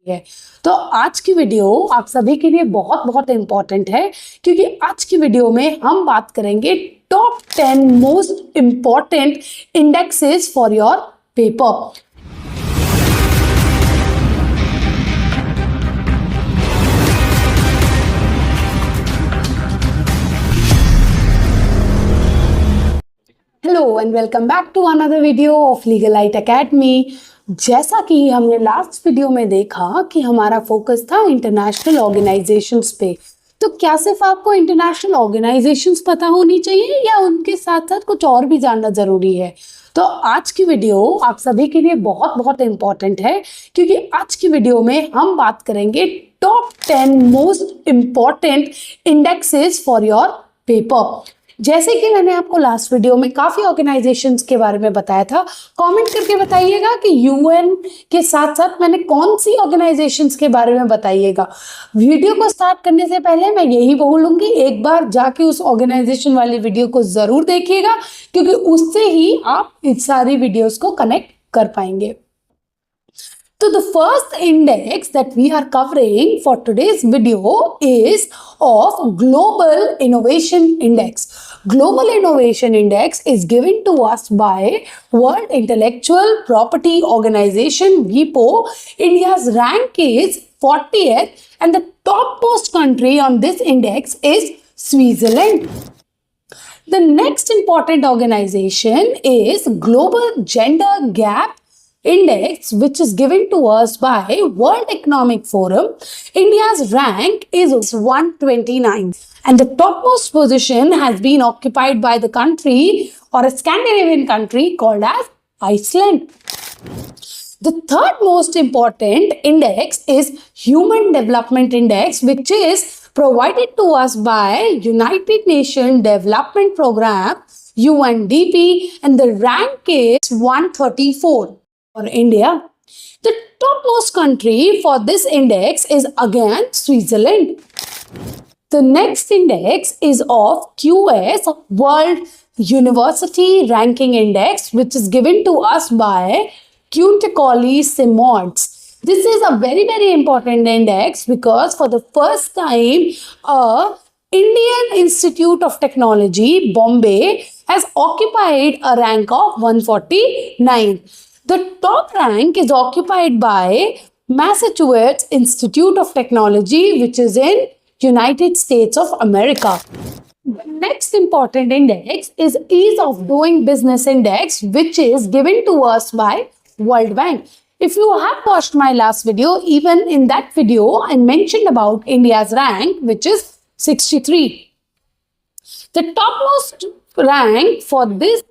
है। तो आज की वीडियो आप सभी के लिए बहुत बहुत इम्पोर्टेंट है, क्योंकि आज की वीडियो में हम बात करेंगे top 10 most important indexes for your paper. Hello and welcome back to another video of Legal Light Academy. जैसा कि हमने लास्ट वीडियो में देखा कि हमारा फोकस था इंटरनेशनल ऑर्गेनाइजेशंस पे। तो क्या सिर्फ आपको इंटरनेशनल ऑर्गेनाइजेशंस पता होनी चाहिए या उनके साथ साथ कुछ और भी जानना जरूरी है? तो आज की वीडियो आप सभी के लिए बहुत बहुत इम्पोर्टेंट है, क्योंकि आज की वीडियो में हम बात करेंगे top 10 most important indexes for your paper. जैसे कि मैंने आपको लास्ट वीडियो में काफी ऑर्गेनाइजेशंस के बारे में बताया था, कमेंट करके बताइएगा कि यूएन के साथ साथ मैंने कौन सी ऑर्गेनाइजेशंस के बारे में बताइएगा। वीडियो को स्टार्ट करने से पहले मैं यही बोलूंगी, एक बार जाके उस ऑर्गेनाइजेशन वाली वीडियो को जरूर देखिएगा, क्योंकि उससे ही आप इस सारी वीडियोस को कनेक्ट कर पाएंगे। So the first index that we are covering for today's video is of Global Innovation Index. Global Innovation Index is given to us by World Intellectual Property Organization WIPO. India's rank is 40th and the topmost country on this index is Switzerland. The next important organization is Global Gender Gap Index, which is given to us by World Economic Forum. India's rank is 129 and the topmost position has been occupied by the country or a Scandinavian country called as Iceland. The third most important index is Human Development Index, which is provided to us by United Nations Development Program UNDP, and the rank is 134. For India, the topmost country for this index is again Switzerland. The next index is of QS, World University Ranking Index, which is given to us by Quinticoly Simods. This is a very important index because for the first time a Indian Institute of Technology, Bombay, has occupied a rank of 149. The top rank is occupied by Massachusetts Institute of Technology, which is in United States of America. The next important index is Ease of Doing Business Index, which is given to us by World Bank. If you have watched my last video, even in that video, I mentioned about India's rank, which is 63. The topmost rank for this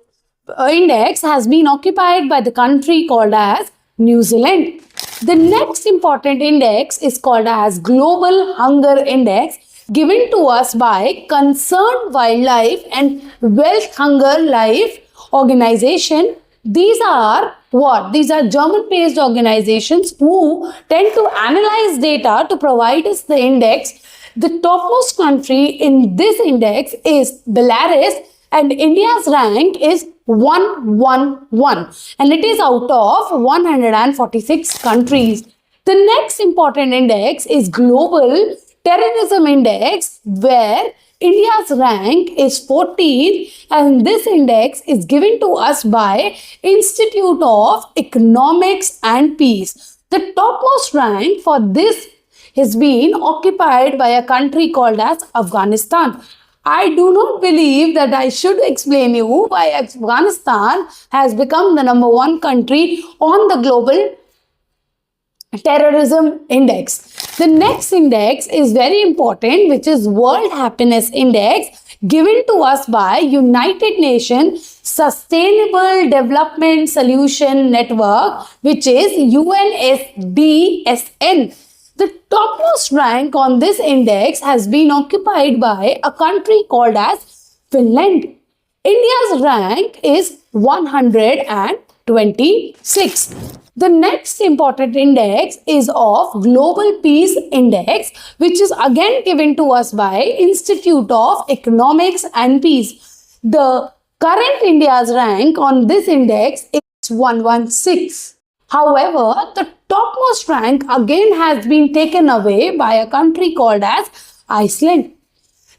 index has been occupied by the country called as New Zealand. The next important index is called as Global Hunger Index, given to us by Concerned Wildlife and Wealth Hunger Life Organization. These are what? These are German-based organizations who tend to analyze data to provide us the index. The topmost country in this index is Belarus, and India's rank is 111, and it is out of 146 countries. The next important index is Global Terrorism Index, where India's rank is 14, and this index is given to us by Institute of Economics and Peace. The topmost rank for this has been occupied by a country called as Afghanistan. I do not believe that I should explain you why Afghanistan has become the number one country on the Global Terrorism Index. The next index is very important, which is World Happiness Index, given to us by United Nations Sustainable Development Solution Network, which is UNSDSN. The topmost rank on this index has been occupied by a country called as Finland. India's rank is 126. The next important index is of Global Peace Index, which is again given to us by Institute of Economics and Peace. The current India's rank on this index is 116. However, the topmost rank again has been taken away by a country called as Iceland.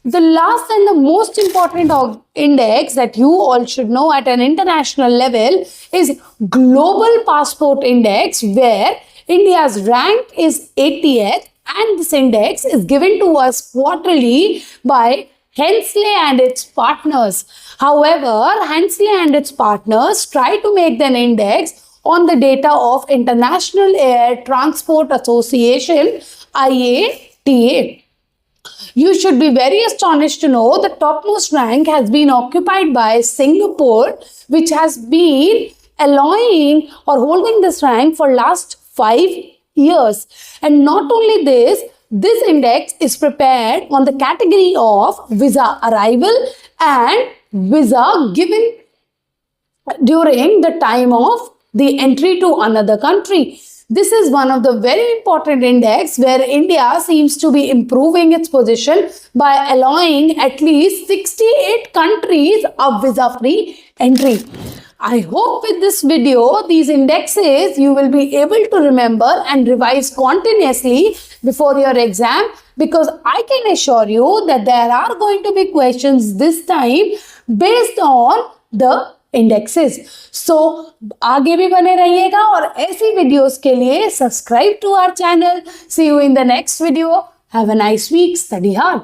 The last and the most important index that you all should know at an international level is Global Passport Index, where India's rank is 80th, and this index is given to us quarterly by Hensley and its partners. However, Hensley and its partners try to make an index on the data of International Air Transport Association, IATA. You should be very astonished to know the topmost rank has been occupied by Singapore, which has been allowing or holding this rank for last 5 years. And not only this index is prepared on the category of visa arrival and visa given during the time of the entry to another country. This is one of the very important index where India seems to be improving its position by allowing at least 68 countries a visa-free entry. I hope with this video, these indexes you will be able to remember and revise continuously before your exam, because I can assure you that there are going to be questions this time based on the indexes. So आगे भी बने रहिएगा और ऐसी videos के लिए subscribe to our channel. See you in the next video. Have a nice week. Study hard.